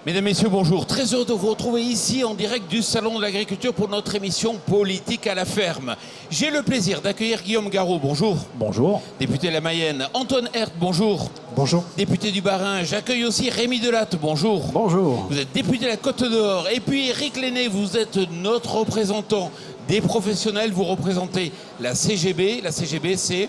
Mesdames, Messieurs, bonjour. Très heureux de vous retrouver ici en direct du Salon de l'Agriculture pour notre émission Politique à la ferme. J'ai le plaisir d'accueillir Guillaume Garot, bonjour. Bonjour. Député de la Mayenne. Antoine Herth, bonjour. Bonjour. Député du Bas-Rhin. J'accueille aussi Rémi Delatte, bonjour. Bonjour. Vous êtes député de la Côte-d'Or. Et puis Éric Lenné, vous êtes notre représentant des professionnels. Vous représentez la CGB. La CGB, c'est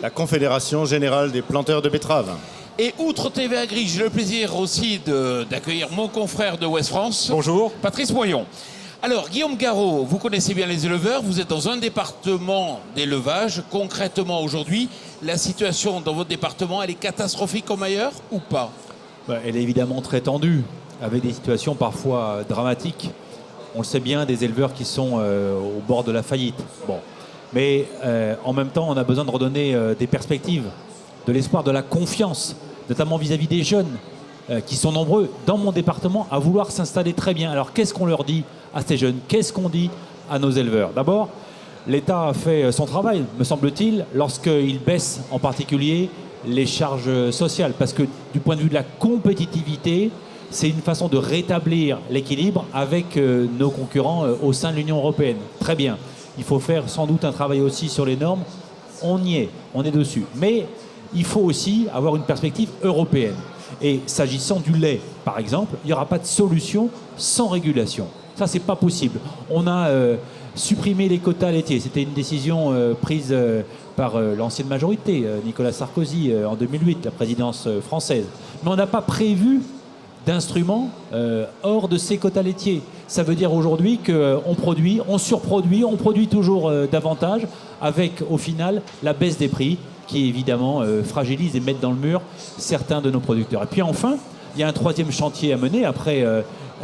La Confédération Générale des Planteurs de Betteraves. Et outre TV Agri, j'ai le plaisir aussi d'accueillir mon confrère de Ouest France. Bonjour. Patrice Moyon. Alors, Guillaume Garot, vous connaissez bien les éleveurs, vous êtes dans un département d'élevage. Concrètement, aujourd'hui, la situation dans votre département, elle est catastrophique comme ailleurs ou pas? Elle est évidemment très tendue, avec des situations parfois dramatiques. On le sait bien, des éleveurs qui sont au bord de la faillite. Bon. Mais en même temps, on a besoin de redonner des perspectives, de l'espoir, de la confiance, notamment vis-à-vis des jeunes qui sont nombreux dans mon département à vouloir s'installer très bien. Alors qu'est-ce qu'on leur dit à ces jeunes? Qu'est-ce qu'on dit à nos éleveurs? D'abord, l'État a fait son travail, me semble-t-il, lorsqu'il baisse en particulier les charges sociales. Parce que du point de vue de la compétitivité, c'est une façon de rétablir l'équilibre avec nos concurrents au sein de l'Union européenne. Très bien. Il faut faire sans doute un travail aussi sur les normes. On y est, on est dessus. Mais il faut aussi avoir une perspective européenne. Et s'agissant du lait, par exemple, il n'y aura pas de solution sans régulation. Ça, c'est pas possible. On a supprimé les quotas laitiers. C'était une décision prise par l'ancienne majorité, Nicolas Sarkozy, en 2008, la présidence française. Mais on n'a pas prévu d'instruments hors de ces quotas laitiers. Ça veut dire aujourd'hui qu'on produit, on surproduit, on produit toujours davantage, avec au final la baisse des prix qui évidemment fragilise et met dans le mur certains de nos producteurs. Et puis enfin, il y a un troisième chantier à mener après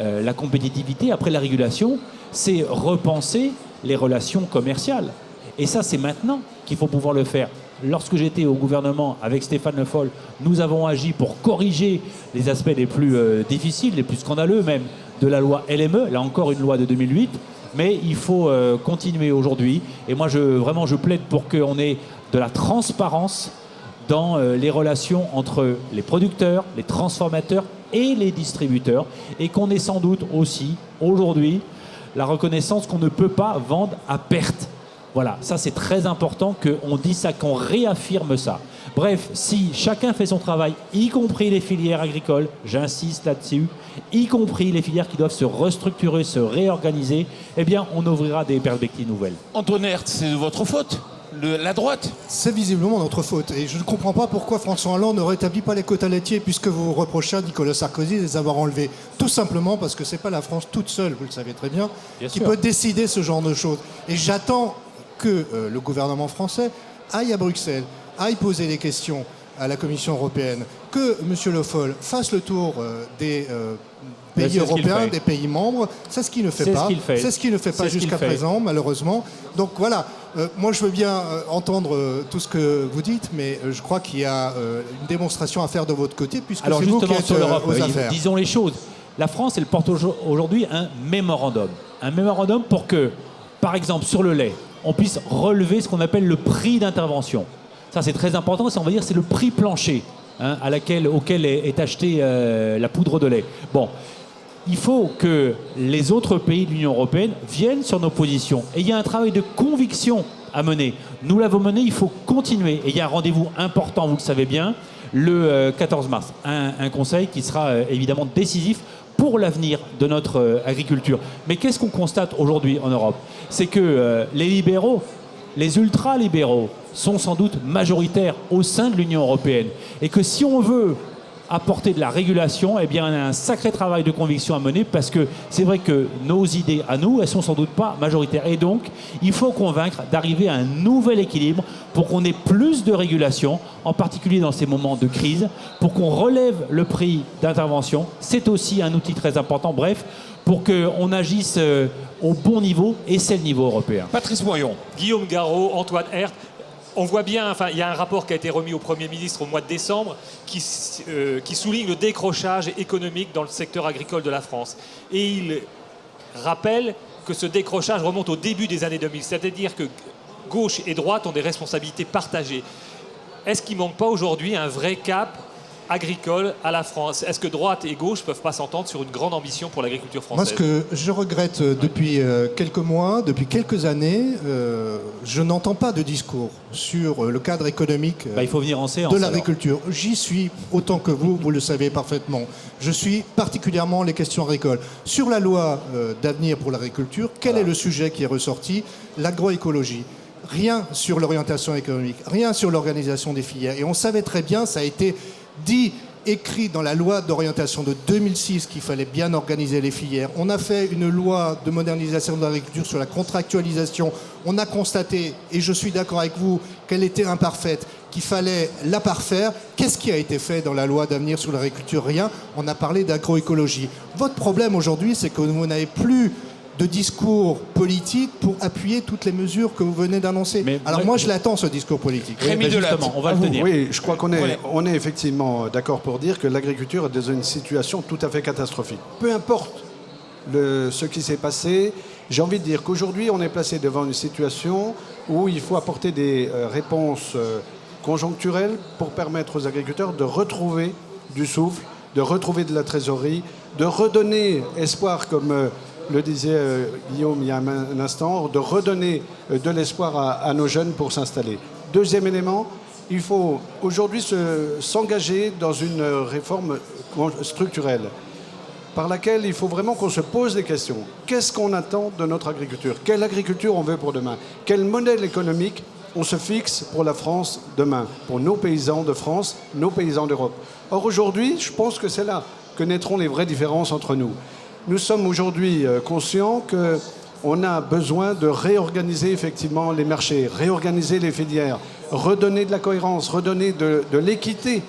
la compétitivité, après la régulation, c'est repenser les relations commerciales. Et ça, c'est maintenant qu'il faut pouvoir le faire. Lorsque j'étais au gouvernement avec Stéphane Le Foll, nous avons agi pour corriger les aspects les plus difficiles, les plus scandaleux même, de la loi LME, là encore une loi de 2008, mais il faut continuer aujourd'hui. Et moi, je plaide pour qu'on ait de la transparence dans les relations entre les producteurs, les transformateurs et les distributeurs, et qu'on ait sans doute aussi, aujourd'hui, la reconnaissance qu'on ne peut pas vendre à perte. Voilà, ça c'est très important qu'on dise ça, qu'on réaffirme ça. Bref, si chacun fait son travail, y compris les filières agricoles, j'insiste là-dessus, y compris les filières qui doivent se restructurer, se réorganiser, eh bien on ouvrira des perspectives nouvelles. Antoine Herth, c'est de votre faute, la droite? C'est visiblement notre faute. Et je ne comprends pas pourquoi François Hollande ne rétablit pas les quotas laitiers, puisque vous reprochez à Nicolas Sarkozy de les avoir enlevés. Tout simplement parce que ce n'est pas la France toute seule, vous le savez très bien, qui peut décider ce genre de choses. Et j'attends que le gouvernement français aille à Bruxelles, aille poser des questions à la Commission européenne, que M. Le Foll fasse le tour des pays européens, des pays membres. C'est ce qu'il ne fait pas. C'est ce qu'il ne fait pas jusqu'à présent, malheureusement. Donc voilà, moi je veux bien entendre tout ce que vous dites, mais je crois qu'il y a une démonstration à faire de votre côté, puisque c'est vous qui êtes aux affaires. Disons les choses. La France, elle porte aujourd'hui un mémorandum. Un mémorandum pour que, par exemple, sur le lait, on puisse relever ce qu'on appelle le prix d'intervention. Ça, c'est très important. On va dire c'est le prix plancher auquel est achetée la poudre de lait. Bon, il faut que les autres pays de l'Union européenne viennent sur nos positions. Et il y a un travail de conviction à mener. Nous l'avons mené, il faut continuer. Et il y a un rendez-vous important, vous le savez bien, le 14 mars. Un conseil qui sera évidemment décisif pour l'avenir de notre agriculture. Mais qu'est-ce qu'on constate aujourd'hui en Europe? C'est que les libéraux, les ultra-libéraux, sont sans doute majoritaires au sein de l'Union européenne. Et que si on veut apporter de la régulation, eh bien, on a un sacré travail de conviction à mener, parce que c'est vrai que nos idées à nous, elles sont sans doute pas majoritaires. Et donc, il faut convaincre d'arriver à un nouvel équilibre pour qu'on ait plus de régulation, en particulier dans ces moments de crise, pour qu'on relève le prix d'intervention. C'est aussi un outil très important. Bref, pour qu'on agisse au bon niveau, et c'est le niveau européen. Patrice Moyon. Guillaume Garot, Antoine Herth. On voit bien, enfin, il y a un rapport qui a été remis au Premier ministre au mois de décembre qui souligne le décrochage économique dans le secteur agricole de la France. Et il rappelle que ce décrochage remonte au début des années 2000, c'est-à-dire que gauche et droite ont des responsabilités partagées. Est-ce qu'il ne manque pas aujourd'hui un vrai cap agricole à la France. Est-ce que droite et gauche ne peuvent pas s'entendre sur une grande ambition pour l'agriculture Moi, française? ce que je regrette depuis quelques mois, depuis quelques années, je n'entends pas de discours sur le cadre économique Il faut venir en séance. de l'agriculture. J'y suis autant que vous le savez parfaitement. Je suis particulièrement les questions agricoles. Sur la loi d'avenir pour l'agriculture, quel est le sujet qui est ressorti? L'agroécologie. Rien sur l'orientation économique, rien sur l'organisation des filières. Et on savait très bien, ça a été dit, écrit dans la loi d'orientation de 2006 qu'il fallait bien organiser les filières. On a fait une loi de modernisation de l'agriculture sur la contractualisation. On a constaté, et je suis d'accord avec vous, qu'elle était imparfaite, qu'il fallait la parfaire. Qu'est-ce qui a été fait dans la loi d'avenir sur l'agriculture? Rien. On a parlé d'agroécologie. Votre problème aujourd'hui, c'est que vous n'avez plus de discours politique pour appuyer toutes les mesures que vous venez d'annoncer. Alors moi, je l'attends, ce discours politique. Rémi Delatte, justement, on va le tenir. Oui, je crois qu'on est effectivement d'accord pour dire que l'agriculture est dans une situation tout à fait catastrophique. Peu importe ce qui s'est passé, j'ai envie de dire qu'aujourd'hui, on est placé devant une situation où il faut apporter des réponses conjoncturelles pour permettre aux agriculteurs de retrouver du souffle, de retrouver de la trésorerie, de redonner espoir, comme le disait Guillaume il y a un instant, de redonner de l'espoir à nos jeunes pour s'installer. Deuxième élément, il faut aujourd'hui s'engager dans une réforme structurelle par laquelle il faut vraiment qu'on se pose des questions. Qu'est-ce qu'on attend de notre agriculture? Quelle agriculture on veut pour demain? Quel modèle économique on se fixe pour la France demain? Pour nos paysans de France, nos paysans d'Europe. Or aujourd'hui, je pense que c'est là que naîtront les vraies différences entre nous. Nous sommes aujourd'hui conscients qu'on a besoin de réorganiser effectivement les marchés, réorganiser les filières, redonner de la cohérence, redonner de l'équité,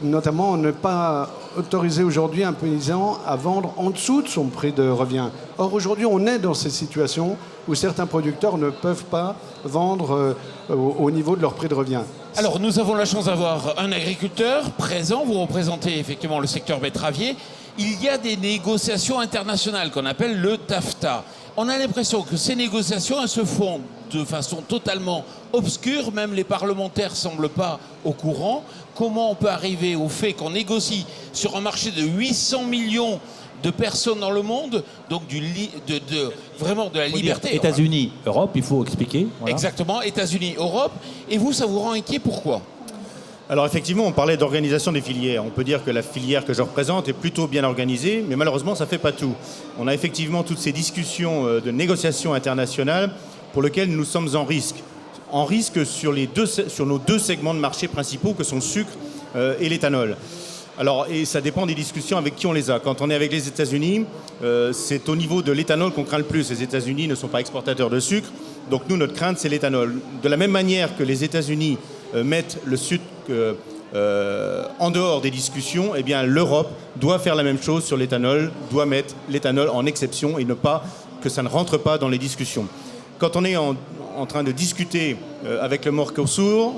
notamment ne pas autoriser aujourd'hui un paysan à vendre en dessous de son prix de revient. Or aujourd'hui, on est dans ces situations où certains producteurs ne peuvent pas vendre au niveau de leur prix de revient. Alors, nous avons la chance d'avoir un agriculteur présent. Vous représentez effectivement le secteur betteravier. Il y a des négociations internationales qu'on appelle le TAFTA. On a l'impression que ces négociations, elles se font de façon totalement obscure. Même les parlementaires ne semblent pas au courant. Comment on peut arriver au fait qu'on négocie sur un marché de 800 millions de personnes dans le monde, donc vraiment de la liberté. États-Unis, Europe, il faut expliquer. Voilà. Exactement, États-Unis, Europe. Et vous, ça vous rend inquiet, pourquoi? Alors effectivement, on parlait d'organisation des filières. On peut dire que la filière que je représente est plutôt bien organisée, mais malheureusement, ça ne fait pas tout. On a effectivement toutes ces discussions de négociations internationales pour lesquelles nous sommes en risque. En risque sur nos deux segments de marché principaux que sont le sucre et l'éthanol. Alors, et ça dépend des discussions avec qui on les a. Quand on est avec les États-Unis, c'est au niveau de l'éthanol qu'on craint le plus. Les États-Unis ne sont pas exportateurs de sucre, donc nous, notre crainte, c'est l'éthanol. De la même manière que les États-Unis mettent le sucre en dehors des discussions, eh bien l'Europe doit faire la même chose sur l'éthanol, doit mettre l'éthanol en exception et ne pas que ça ne rentre pas dans les discussions. Quand on est en train de discuter avec le Mercosur,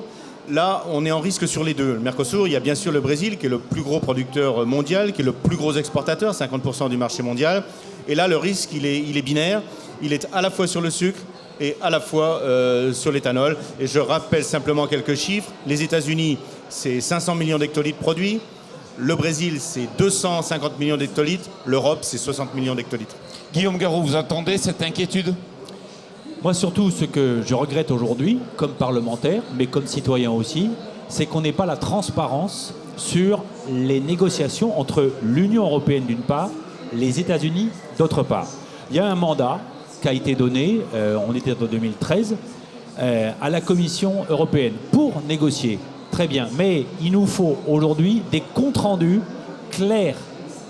là, on est en risque sur les deux. Le Mercosur, il y a bien sûr le Brésil, qui est le plus gros producteur mondial, qui est le plus gros exportateur, 50% du marché mondial. Et là, le risque, il est binaire. Il est à la fois sur le sucre et à la fois sur l'éthanol. Et je rappelle simplement quelques chiffres. Les États-Unis, c'est 500 millions d'hectolitres produits. Le Brésil, c'est 250 millions d'hectolitres. L'Europe, c'est 60 millions d'hectolitres. Guillaume Garot, vous entendez cette inquiétude? Moi, surtout, ce que je regrette aujourd'hui, comme parlementaire, mais comme citoyen aussi, c'est qu'on n'ait pas la transparence sur les négociations entre l'Union européenne d'une part, les États-Unis d'autre part. Il y a un mandat qui a été donné, on était en 2013, à la Commission européenne pour négocier. Très bien, mais il nous faut aujourd'hui des comptes rendus clairs,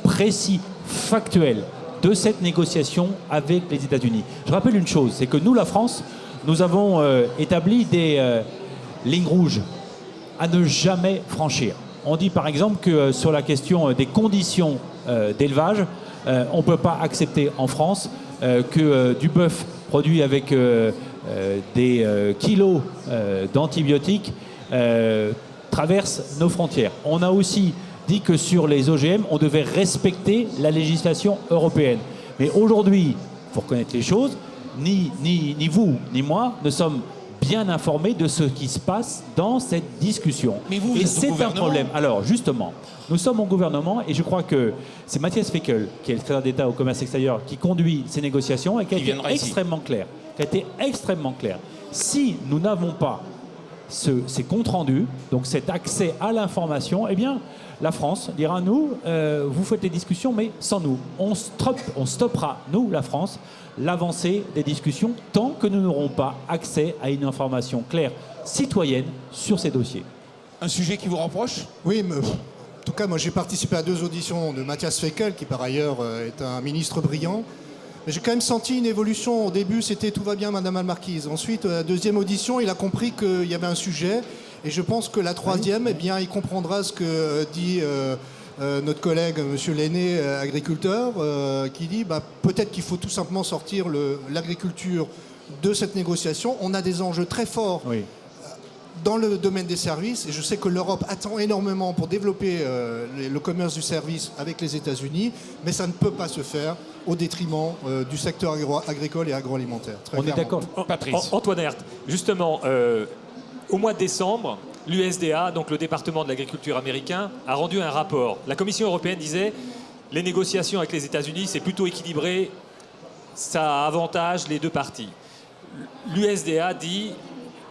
précis, factuels de cette négociation avec les États-Unis. Je rappelle une chose, c'est que nous, la France, nous avons établi des lignes rouges à ne jamais franchir. On dit par exemple que sur la question des conditions d'élevage, on ne peut pas accepter en France que du bœuf produit avec des kilos d'antibiotiques traverse nos frontières. On a aussi dit que sur les OGM, on devait respecter la législation européenne. Mais aujourd'hui, il faut reconnaître les choses, ni vous, ni moi ne sommes bien informés de ce qui se passe dans cette discussion. Mais vous et êtes au c'est un gouvernement. problème. Alors, justement, nous sommes au gouvernement et je crois que c'est Matthias Fekl, qui est le secrétaire d'État au commerce extérieur, qui conduit ces négociations et qui a été extrêmement clair. Si nous n'avons pas ces comptes rendus, donc cet accès à l'information, eh bien, la France dira, nous, vous faites les discussions, mais sans nous. On stoppera, nous, la France, l'avancée des discussions tant que nous n'aurons pas accès à une information claire, citoyenne, sur ces dossiers. Un sujet qui vous rapproche? Oui, mais, en tout cas, moi j'ai participé à 2 auditions de Matthias Fekl, qui par ailleurs est un ministre brillant. Mais j'ai quand même senti une évolution. Au début, c'était tout va bien, Madame la Marquise. Ensuite, la 2e audition, il a compris qu'il y avait un sujet. Et je pense que la 3e, eh bien, il comprendra ce que dit notre collègue, Monsieur Lenné, agriculteur, qui dit peut-être qu'il faut tout simplement sortir l'agriculture de cette négociation. On a des enjeux très forts. Oui. Dans le domaine des services, et je sais que l'Europe attend énormément pour développer le commerce du service avec les États-Unis, mais ça ne peut pas se faire au détriment du secteur agricole et agroalimentaire. On est d'accord. Patrice. Antoine Herth, justement, au mois de décembre, l'USDA, donc le département de l'agriculture américain, a rendu un rapport. La Commission européenne disait les négociations avec les États-Unis, c'est plutôt équilibré, ça avantage les 2 parties. L'USDA dit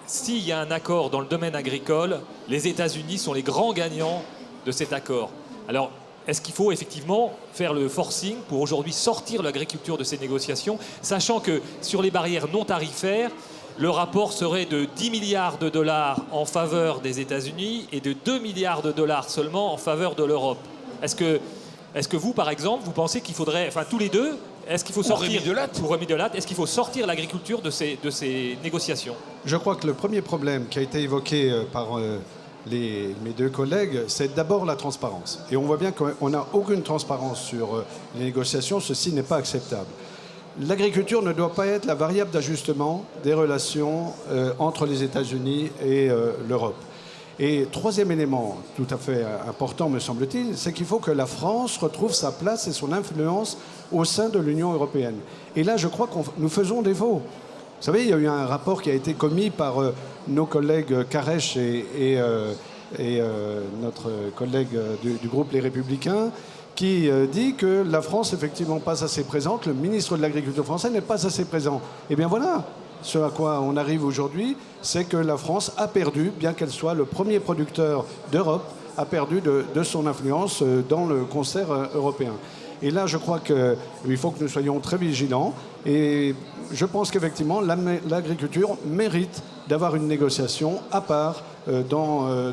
s'il y a un accord dans le domaine agricole, les États-Unis sont les grands gagnants de cet accord. Alors, est-ce qu'il faut effectivement faire le forcing pour aujourd'hui sortir l'agriculture de ces négociations, sachant que sur les barrières non tarifaires, le rapport serait de 10 milliards de dollars en faveur des États-Unis et de 2 milliards de dollars seulement en faveur de l'Europe. Est-ce que vous, par exemple, vous pensez qu'il faudrait, enfin tous les deux, est-ce qu'il faut sortir est-ce qu'il faut sortir l'agriculture de ces négociations? Je crois que le premier problème qui a été évoqué par mes 2 collègues, c'est d'abord la transparence. Et on voit bien qu'on n'a aucune transparence sur les négociations. Ceci n'est pas acceptable. L'agriculture ne doit pas être la variable d'ajustement des relations entre les États-Unis et l'Europe. Et 3e élément tout à fait important, me semble-t-il, c'est qu'il faut que la France retrouve sa place et son influence au sein de l'Union européenne. Et là, je crois que nous faisons défaut. Vous savez, il y a eu un rapport qui a été commis par nos collègues Carèche et notre collègue du groupe Les Républicains, qui dit que la France, effectivement, pas assez présente, le ministre de l'Agriculture français n'est pas assez présent. Eh bien voilà, ce à quoi on arrive aujourd'hui, c'est que la France a perdu, bien qu'elle soit le premier producteur d'Europe, a perdu de son influence dans le concert européen. Et là, je crois qu'il faut que nous soyons très vigilants. Et je pense qu'effectivement, l'agriculture mérite d'avoir une négociation à part dans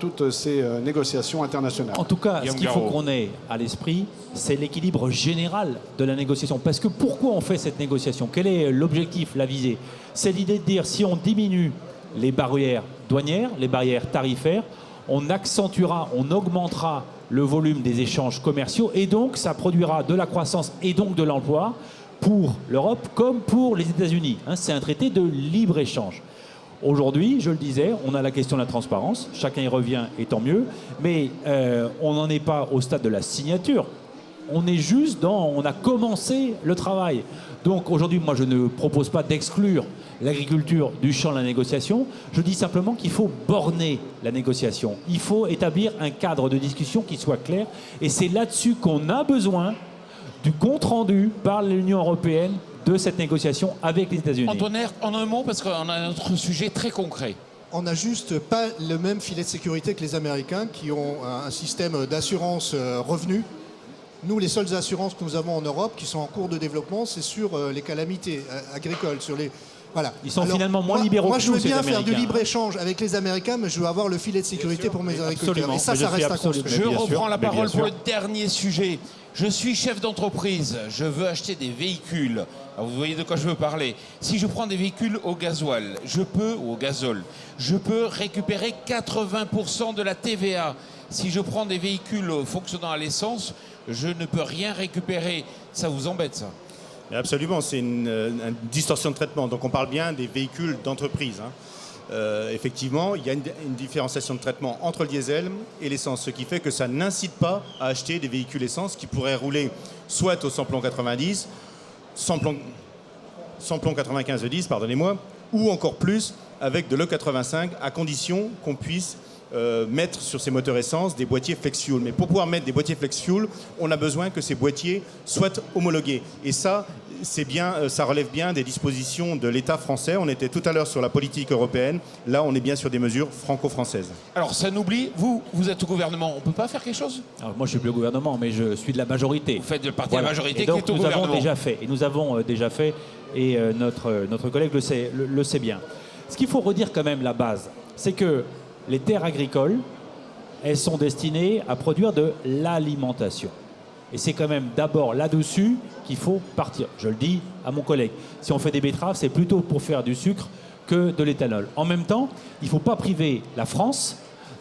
toutes ces négociations internationales. En tout cas, ce qu'il faut qu'on ait à l'esprit, c'est l'équilibre général de la négociation. Parce que pourquoi on fait cette négociation? Quel est l'objectif, la visée? C'est l'idée de dire, si on diminue les barrières douanières, les barrières tarifaires, on accentuera, on augmentera le volume des échanges commerciaux et donc ça produira de la croissance et donc de l'emploi pour l'Europe comme pour les États-Unis. C'est un traité de libre-échange. Aujourd'hui, je le disais, on a la question de la transparence, chacun y revient et tant mieux, mais on n'en est pas au stade de la signature. On est juste on a commencé le travail. Donc aujourd'hui, moi je ne propose pas d'exclure l'agriculture du champ de la négociation. Je dis simplement qu'il faut borner la négociation. Il faut établir un cadre de discussion qui soit clair. Et c'est là-dessus qu'on a besoin du compte-rendu par l'Union européenne de cette négociation avec les États-Unis. Antoine Herth, en un mot, parce qu'on a un autre sujet très concret. On n'a juste pas le même filet de sécurité que les Américains qui ont un système d'assurance revenu. Nous, les seules assurances que nous avons en Europe qui sont en cours de développement, c'est sur les calamités agricoles, sur les... Voilà. Ils sont finalement moins libéraux que nous, ces Américains. Moi, je veux bien faire du Américains. libre-échange avec les Américains, mais je veux avoir le filet de sécurité pour mes agriculteurs. Et ça reste à construire. Je reprends la parole pour le dernier sujet. Je suis chef d'entreprise, je veux acheter des véhicules. Alors vous voyez de quoi je veux parler. Si je prends des véhicules au gasoil, ou au gazole, je peux récupérer 80% de la TVA. Si je prends des véhicules fonctionnant à l'essence, je ne peux rien récupérer. Ça vous embête, ça? Absolument, c'est une distorsion de traitement. Donc on parle bien des véhicules d'entreprise. Effectivement, il y a une différenciation de traitement entre le diesel et l'essence, ce qui fait que ça n'incite pas à acheter des véhicules essence qui pourraient rouler soit au samplon 90, samplon 95 de 10, pardonnez-moi, ou encore plus avec de l'E85 à condition qu'on puisse mettre sur ces moteurs essence des boîtiers flex-fuel. Mais pour pouvoir mettre des boîtiers flex-fuel, on a besoin que ces boîtiers soient homologués. Et ça, ça relève bien des dispositions de l'État français. On était tout à l'heure sur la politique européenne. Là, on est bien sur des mesures franco-françaises. Alors, ça n'oublie, vous êtes au gouvernement. On ne peut pas faire quelque chose? Alors, moi, je ne suis plus au gouvernement, mais je suis de la majorité. Vous faites de partie de la majorité et donc, qui est au gouvernement. Nous avons déjà fait, et notre collègue le sait bien. Ce qu'il faut redire quand même, la base, c'est que les terres agricoles, elles sont destinées à produire de l'alimentation. Et c'est quand même d'abord là-dessus qu'il faut partir. Je le dis à mon collègue. Si on fait des betteraves, c'est plutôt pour faire du sucre que de l'éthanol. En même temps, il ne faut pas priver la France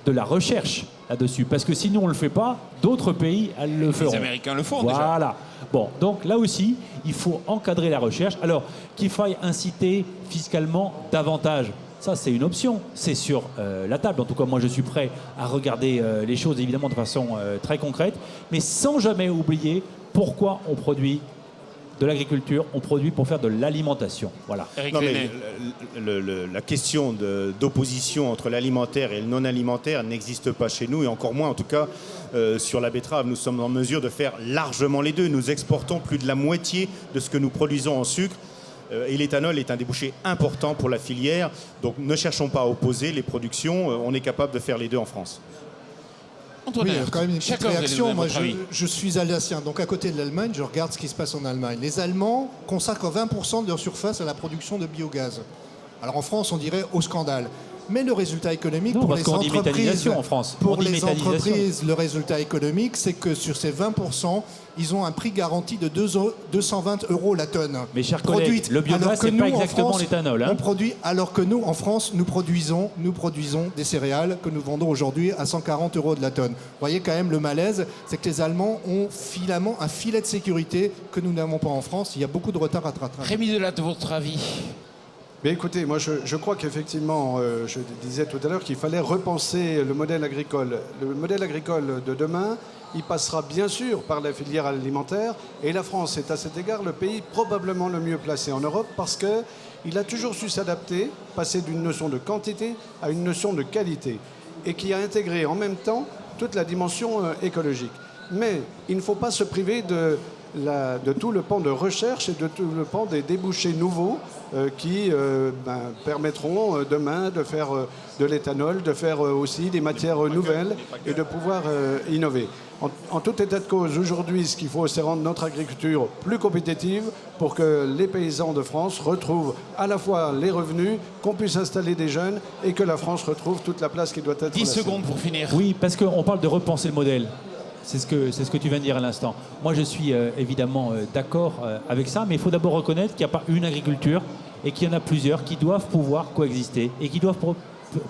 de la recherche là-dessus. Parce que sinon, on ne le fait pas, d'autres pays, elles le feront. Les Américains le font déjà. Voilà. Bon, donc là aussi, il faut encadrer la recherche. Alors, qu'il faille inciter fiscalement davantage. Ça, c'est une option. C'est sur la table. En tout cas, moi, je suis prêt à regarder les choses, évidemment, de façon très concrète, mais sans jamais oublier pourquoi on produit de l'agriculture. On produit pour faire de l'alimentation. Voilà. Non, mais la question d'opposition entre l'alimentaire et le non-alimentaire n'existe pas chez nous, et encore moins, en tout cas, sur la betterave. Nous sommes en mesure de faire largement les deux. Nous exportons plus de la moitié de ce que nous produisons en sucre. Et l'éthanol est un débouché important pour la filière. Donc ne cherchons pas à opposer les productions. On est capable de faire les deux en France. Oui, quand même une petite réaction. Moi, je suis alsacien, donc à côté de l'Allemagne, je regarde ce qui se passe en Allemagne. Les Allemands consacrent 20% de leur surface à la production de biogaz. Alors en France, on dirait au scandale. Mais le résultat économique pour les entreprises, en France. Pour les entreprises, le résultat économique, c'est que sur ces 20%, ils ont un prix garanti de 220 € la tonne. Mes chers collègues, le biogaz, c'est pas exactement l'éthanol. On produit, alors que nous, en France, nous produisons des céréales que nous vendons aujourd'hui à 140 € de la tonne. Vous voyez quand même le malaise, c'est que les Allemands ont finalement un filet de sécurité que nous n'avons pas en France. Il y a beaucoup de retard à rattraper. Rémi Delatte, votre avis? Mais écoutez, moi je crois qu'effectivement, je disais tout à l'heure qu'il fallait repenser le modèle agricole. Le modèle agricole de demain, il passera bien sûr par la filière alimentaire. Et la France est à cet égard le pays probablement le mieux placé en Europe parce qu'il a toujours su s'adapter, passer d'une notion de quantité à une notion de qualité. Et qui a intégré en même temps toute la dimension écologique. Mais il ne faut pas se priver de tout le pan de recherche et de tout le pan des débouchés nouveaux qui permettront demain de faire de l'éthanol, de faire aussi des matières nouvelles et de pouvoir innover. En tout état de cause, aujourd'hui, ce qu'il faut, c'est rendre notre agriculture plus compétitive pour que les paysans de France retrouvent à la fois les revenus, qu'on puisse installer des jeunes et que la France retrouve toute la place qui doit être 10 secondes pour finir. Oui, parce qu'on parle de repenser le modèle. C'est ce que tu viens de dire à l'instant. Moi, je suis évidemment d'accord avec ça, mais il faut d'abord reconnaître qu'il n'y a pas une agriculture et qu'il y en a plusieurs qui doivent pouvoir coexister et qui doivent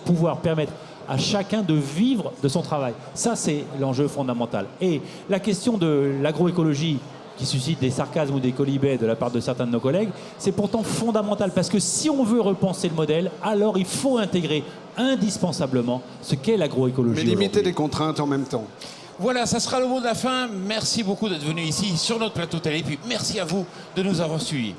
pouvoir permettre à chacun de vivre de son travail. Ça, c'est l'enjeu fondamental. Et la question de l'agroécologie qui suscite des sarcasmes ou des colibets de la part de certains de nos collègues, c'est pourtant fondamental parce que si on veut repenser le modèle, alors il faut intégrer indispensablement ce qu'est l'agroécologie. Mais limiter les contraintes en même temps. Voilà, ça sera le mot de la fin. Merci beaucoup d'être venu ici sur notre plateau télé. Puis merci à vous de nous avoir suivis.